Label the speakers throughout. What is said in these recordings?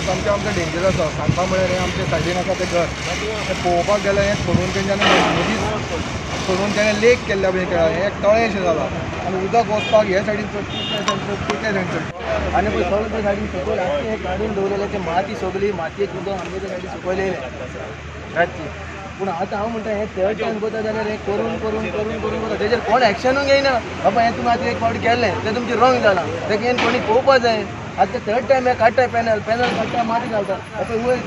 Speaker 1: सामकें आमकां डेंजर आसा सांगपा म्हळ्यार हें आमचे सायडीन आसा तें घर तें पळोवपाक गेल्यार हें सोडून तेंच्यांनी मदींच सोडून तेणें लेक केल्ल्या भशेन केला हें एक तळें जाला आनी उदक वचपाक हे सायडीन चड ते सायडीन चड
Speaker 2: आनी पळय सगळे ते सायडीन सकयल आख्खें हें काडून दवरलेलें तें माती सगळी मातयेक उदक आमगे ते सायडीन सकयलेलें रातची पूण आतां हांव म्हणटा हें थर्ड टायम करता जाल्यार हें करून करून करून करून करता तेजेर कोण एक्शनूय घेयना बाबा हें तुमी आतां एक फावटी केलें तें तुमचें रॉंग जालां तेका हें कोणी पळोवपा जाय आतां थर्ड टायम हें काडटा पॅनल काडटा माती घालता आतां वयर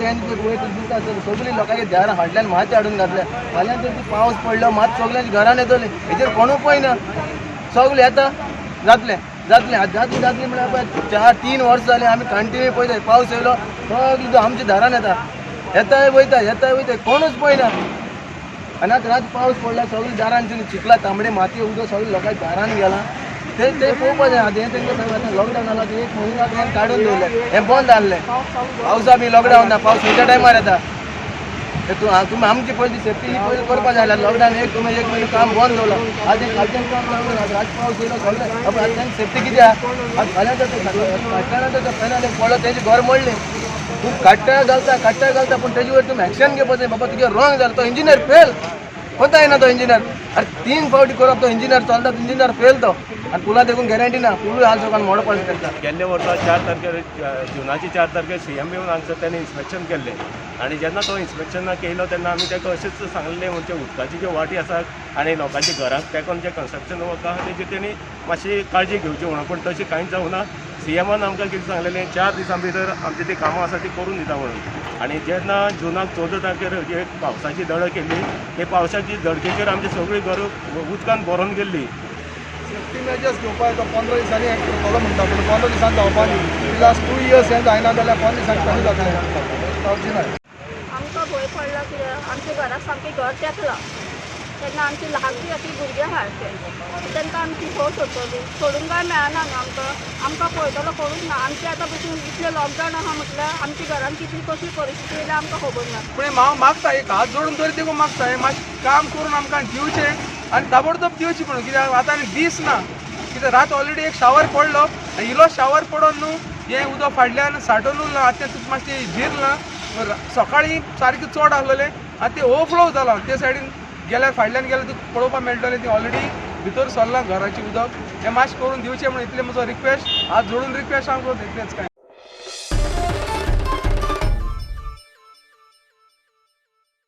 Speaker 2: वयर दिसता सगळीं लोकांच्या दारां फाटल्यान माती हाडून घातल्या फाल्यां तर पावस पडलो मात सगळ्यांच्या घरान येतली हेजेर कोणूय पळयना सगळें येता जातलें जातलें जातलें जातलें म्हळ्यार 4-3 वर्सां जालीं आमी कंटिन्यू पळयताय पावस येयलो सगळीं आमच्या दारान येताय वयताय कोणूच पळयना आनी आतां रात पावस पडला सगळीं दारांची चिखला तांबडे माती उदक सगळीं लोकांच्या दारान गेलां ते पळोवपा जाय आतां हें तेंकां सांगलें आतां लॉकडावन जाला ते 1 म्हयनो हें काडून दवरलें हें बंद जाल्लें पावसा बी लॉकडावन ना पावस खंयच्या टायमार येता तुमी आमची पयलीं सेफ्टी ही पयलीं करपा जाय लॉकडावन तुमी 1 म्हयनो काम बंद दवरलां आतां खालच्यान काम लागलें रात पावस येयलो सगळें आतां तेंची सेफ्टी कितें आहा आतां फाल्यां काडटा फायनल पडलो तेजें घर मोडलें तूं काडटा घालता पूण तेजे वयर तुमी एक्शन घेवपा जाय बाबा तुजें रॉंग जालें तो इंजिनियर फेल कोणता येना तो इंजिनियर अरे 3 फावटी करप तो इंजिनियर चलता इंजिनियर फेल तो आनी पुला देखून गॅरंटी ना पुलूय हाल सकाळ मोडपाक शकता
Speaker 3: गेल्ले वर्सा 4 तारखेर जुनाची 4 तारखेर CM येवन हांगसर त्यांनी इन्स्पेक्शन केल्लें आनी जेन्ना तो इन्स्पेक्शन केलो तेन्ना आमी ताका अशेंच सांगलेलें म्हणजे उदकाची ज्यो वाटी आसात आनी लोकांच्या घराक तेकोन जे कन्स्ट्रक्शन वर्क आहा तेजी तेणी मातशी काळजी घेवची म्हणून पूण तशी कांयच जावना CMन आमकां कितें सांगलेलें 4 दिसां भितर आमची ती कामां आसा ती करून दिता म्हणून आनी जेन्ना जुनाक 14 तारखेर एक पावसाची दडक येयल्ली ते पावसाची दडकेचेर आमची सगळीं घरां उदकान भरोन गेल्ली
Speaker 1: सेफ्टी मेजर्स घेवपाक तो 15 दिसांनी हें करतलो म्हणटा पूण 15 दिसान जावपा न्ही लास्ट 2 इयर्स हें जायना जाल्यार 15 दिसांनी कमी जातलें जावची ना
Speaker 4: आमकां भंय पडला कित्याक आमच्या घराक सामकें घर तेंकलां तेन्ना आमची ल्हानशीं अशीं भुरगीं आसात ते तांकां आमची फोव सोडटली सोडून काय मेळना न्हू आमकां पळयतलो कोणूच ना आमचे आतां पसून इतलें लॉकडावन आहा म्हटल्यार आमच्या घरान कितली कसली परिस्थिती येयल्या आमकां खबर ना
Speaker 5: पूण हांव मागता एक हात जोडून तरी देखून मागता हें मातशें काम करून आमकां दिवचें आनी ताबडतोब दिवची म्हणून कित्याक आतां आनी दीस ना कित्याक रात ऑलरेडी एक शावर पडलो इलो शावर पडोन न्हू हें उदक फाटल्यान साठोवन उरलां आतां तुका मातशें जिरलां सकाळीं सारकें चड आसलेलें आतां तें ओवरफ्लो जालां ते सायडीन गेल्यार फाटल्यान गेल्यार तुका पळोवपाक मेळटलें ती ऑलरेडी भितर सरलां घराचें उदक हें मातशें करून दिवचें म्हणून इतलें म्हजो रिक्वेस्ट हात जोडून रिक्वेस्ट हांव करता इतलेंच कांय